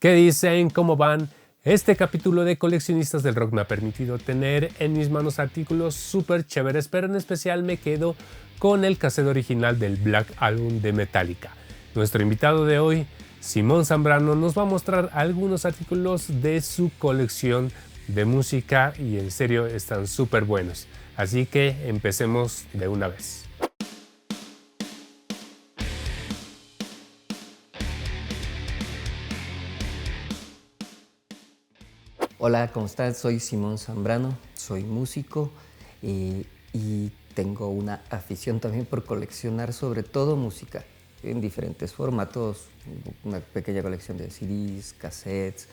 ¿Qué dicen? ¿Cómo van? Este capítulo de Coleccionistas del Rock me ha permitido tener en mis manos artículos súper chéveres, pero en especial me quedo con el cassette original del Black Album de Metallica. Nuestro invitado de hoy, Simón Zambrano, nos va a mostrar algunos artículos de su colección de música y en serio están súper buenos. Así que empecemos de una vez. Hola, ¿cómo estás? Soy Simón Zambrano, soy músico y tengo una afición también por coleccionar sobre todo música en diferentes formatos, una pequeña colección de CDs, cassettes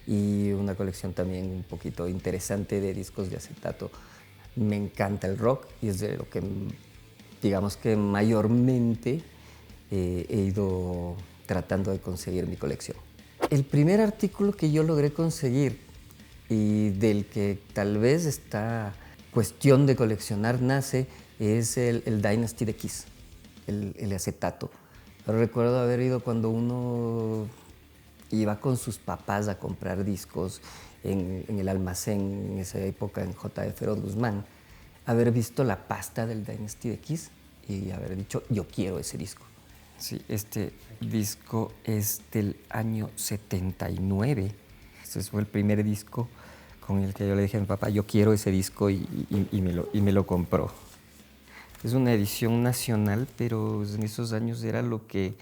y una colección también un poquito interesante de discos de acetato. Me encanta el rock y es de lo que digamos que mayormente he ido tratando de conseguir mi colección. El primer artículo que yo logré conseguir y del que tal vez esta cuestión de coleccionar nace es el Dynasty de Kiss, el acetato. Pero recuerdo haber ido cuando uno iba con sus papás a comprar discos en el almacén, en esa época en J.F. Guzmán, haber visto la pasta del Dynasty de Kiss y haber dicho, yo quiero ese disco. Sí, este disco es del año 79. Ese fue el primer disco con el que yo le dije a mi papá, yo quiero ese disco y me lo compró. Es una edición nacional, pero en esos años era lo que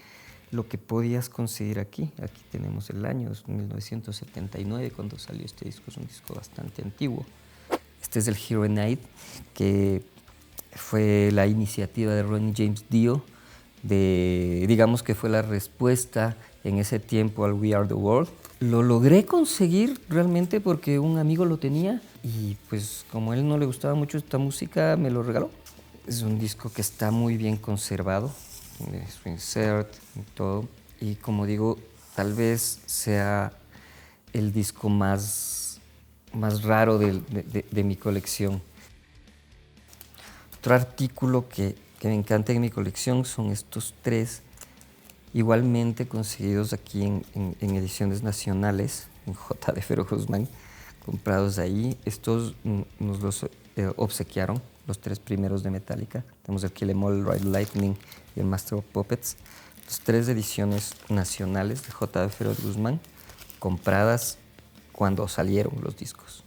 podías conseguir aquí. Aquí tenemos el año, es 1979 cuando salió este disco, es un disco bastante antiguo. Este es el Hero Night, que fue la iniciativa de Ronnie James Dio, digamos que fue la respuesta en ese tiempo al We Are the World. Lo logré conseguir realmente porque un amigo lo tenía y pues como a él no le gustaba mucho esta música, me lo regaló. Es un disco que está muy bien conservado, su insert y todo. Y como digo, tal vez sea el disco más raro de mi colección. Otro artículo que me encanta en mi colección son estos tres, igualmente conseguidos aquí en ediciones nacionales, en J.F. Guzmán, comprados ahí. Estos nos los obsequiaron, los tres primeros de Metallica. Tenemos el Kill 'Em All, Ride Lightning y el Master of Puppets. Las tres ediciones nacionales de J.F. Guzmán, compradas cuando salieron los discos.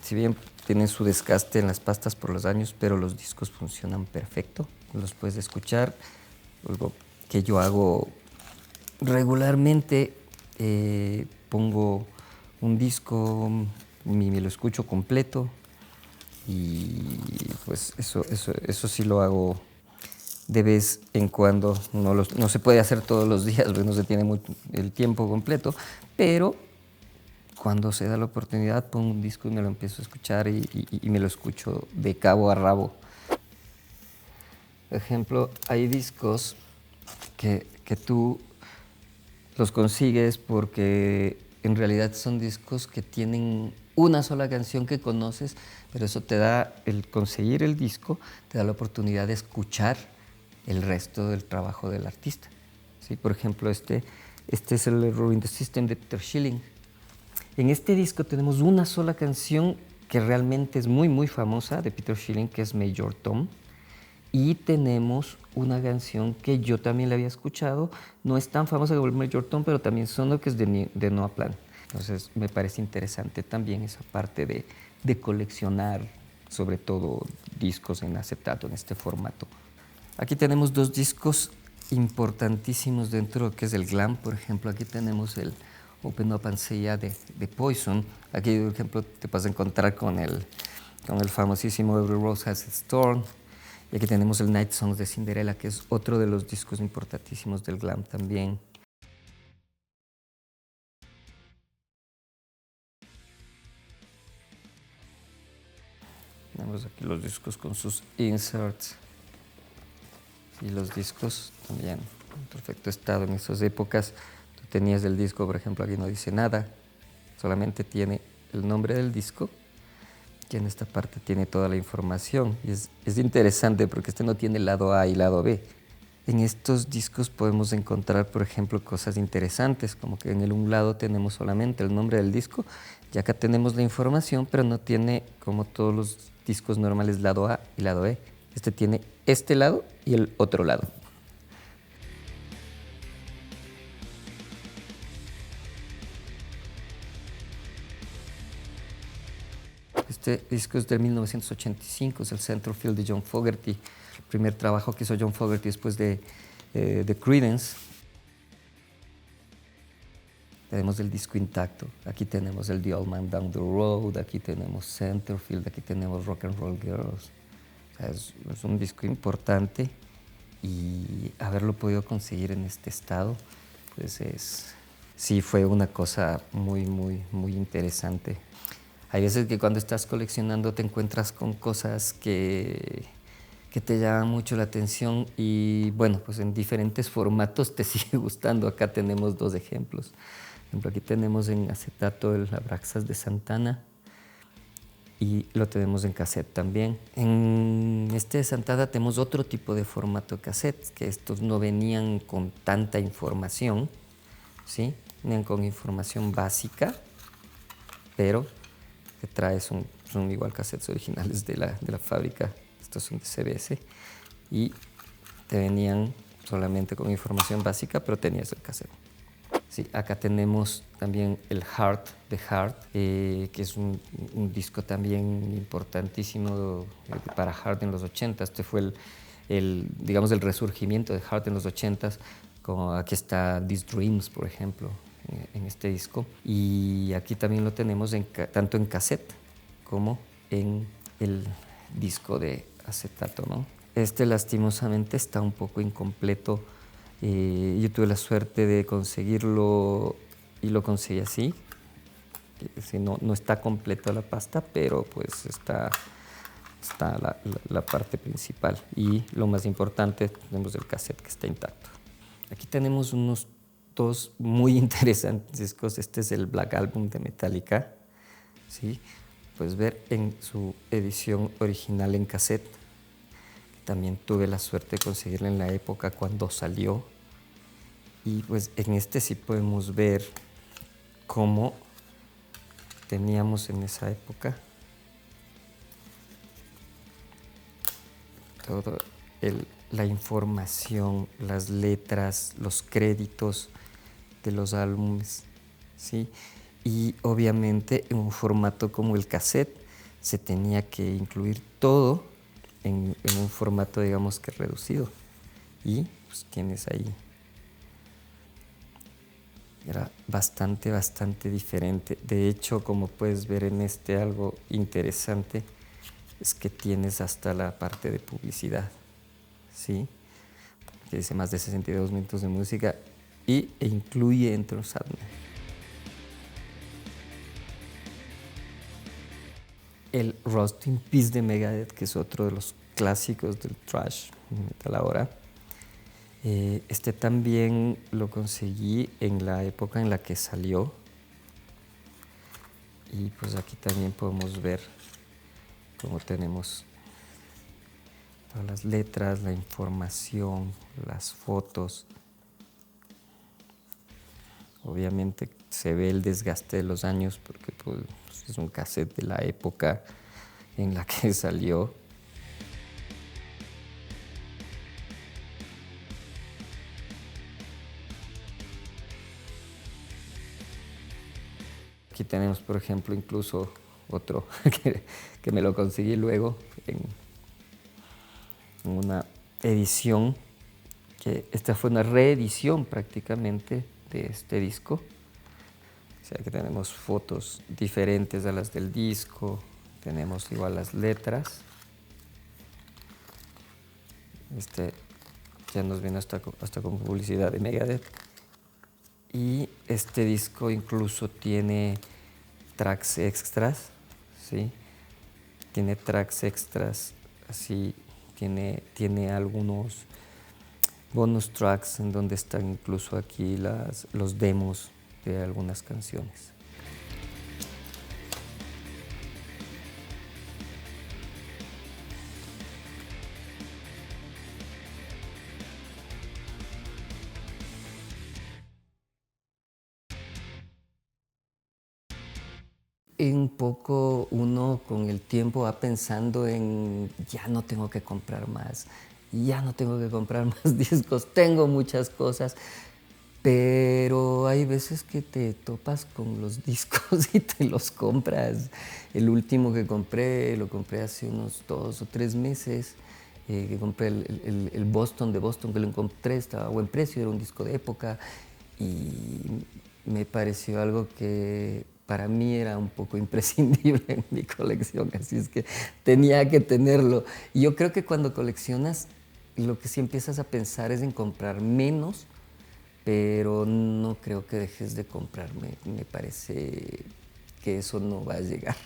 Si bien tienen su desgaste en las pastas por los años, pero los discos funcionan perfecto. Los puedes escuchar. Algo que yo hago regularmente, pongo un disco, me lo escucho completo y pues eso sí lo hago de vez en cuando. No se puede hacer todos los días, pues no se tiene el tiempo completo, pero cuando se da la oportunidad pongo un disco y me lo empiezo a escuchar y me lo escucho de cabo a rabo. Por ejemplo, hay discos que tú los consigues porque en realidad son discos que tienen una sola canción que conoces, pero eso te da, el conseguir el disco, te da la oportunidad de escuchar el resto del trabajo del artista. ¿Sí? Por ejemplo, este es el Ruin the System de Peter Schilling. En este disco tenemos una sola canción que realmente es muy famosa de Peter Schilling, que es Major Tom. Y tenemos una canción que yo también la había escuchado, no es tan famosa como el Major Tom, pero también sonó, que es de Noah Plan. Entonces me parece interesante también esa parte de coleccionar, sobre todo discos en acetato, en este formato. Aquí tenemos dos discos importantísimos dentro de lo que es el glam. Por ejemplo, aquí tenemos el Open Up and Say Yeah de Poison. Aquí, por ejemplo, te vas a encontrar con el famosísimo Every Rose Has Its Thorn. Y aquí tenemos el Night Songs de Cinderella, que es otro de los discos importantísimos del glam también. Tenemos aquí los discos con sus inserts. Y los discos también en perfecto estado en esas épocas. Tú tenías el disco, por ejemplo, aquí no dice nada, solamente tiene el nombre del disco, que en esta parte tiene toda la información. Y es interesante porque este no tiene lado A y lado B, En estos discos podemos encontrar, por ejemplo, cosas interesantes, como que en un lado tenemos solamente el nombre del disco, y acá tenemos la información, pero no tiene, como todos los discos normales, lado A y lado B. Este tiene este lado y el otro lado. Este disco es de 1985, es el Centerfield de John Fogerty, el primer trabajo que hizo John Fogerty después de Creedence. Tenemos el disco intacto, aquí tenemos el The Old Man Down the Road, aquí tenemos Centerfield, aquí tenemos Rock and Roll Girls. O sea, es un disco importante y haberlo podido conseguir en este estado, pues sí fue una cosa muy, muy, muy interesante. Hay veces que cuando estás coleccionando te encuentras con cosas que te llaman mucho la atención y bueno, pues en diferentes formatos te sigue gustando. Acá tenemos dos ejemplos. Por ejemplo, aquí tenemos en acetato el Abraxas de Santana y lo tenemos en cassette también. En este de Santana tenemos otro tipo de formato cassette, que estos no venían con tanta información, ¿sí? Venían con información básica, pero que trae son igual cassettes originales de la fábrica, estos son de CBS, y te venían solamente con información básica, pero tenías el cassette. Sí, acá tenemos también el Heart de Heart, que es un disco también importantísimo para Heart en los 80. Este fue digamos, el resurgimiento de Heart en los 80. Como aquí está These Dreams, por ejemplo, en este disco. Y aquí también lo tenemos tanto en cassette como en el disco de acetato, ¿no? Este lastimosamente está un poco incompleto. Yo tuve la suerte de conseguirlo y lo conseguí así. No está completo la pasta, pero pues está la parte principal. Y lo más importante, tenemos el cassette que está intacto. Aquí tenemos unos dos muy interesantes discos. Este es el Black Album de Metallica, ¿sí? Puedes ver en su edición original en cassette. También tuve la suerte de conseguirla en la época cuando salió. Y pues en este sí podemos ver cómo teníamos en esa época toda la información, las letras, los créditos de los álbumes, ¿sí? Y obviamente en un formato como el cassette se tenía que incluir todo en un formato, digamos, que reducido. Y pues tienes ahí. Era bastante diferente. De hecho, como puedes ver en este, algo interesante es que tienes hasta la parte de publicidad, ¿sí? Que dice más de 62 minutos de música e incluye Enter Sandman. El Rust in Peace de Megadeth, que es otro de los clásicos del thrash metal ahora. Este también lo conseguí en la época en la que salió. Y pues aquí también podemos ver cómo tenemos todas las letras, la información, las fotos. Obviamente se ve el desgaste de los años porque pues, es un cassette de la época en la que salió. Aquí tenemos, por ejemplo, incluso otro que me lo conseguí luego en una edición, que esta fue una reedición prácticamente de este disco. O sea que tenemos fotos diferentes a las del disco, tenemos igual las letras. Este ya nos viene hasta con publicidad de Megadeth. Y este disco incluso tiene tracks extras, ¿sí? Tiene tracks extras, así, tiene algunos bonus tracks en donde están incluso aquí los demos de algunas canciones. Un poco uno con el tiempo va pensando en ya no tengo que comprar más, ya no tengo que comprar más discos, tengo muchas cosas, pero hay veces que te topas con los discos y te los compras. El último que compré, lo compré hace unos 2 o 3 meses, que compré el Boston de Boston, que lo encontré, estaba a buen precio, era un disco de época y me pareció algo que para mí era un poco imprescindible en mi colección, así es que tenía que tenerlo. Y yo creo que cuando coleccionas, lo que sí empiezas a pensar es en comprar menos, pero no creo que dejes de comprarme. Me parece que eso no va a llegar.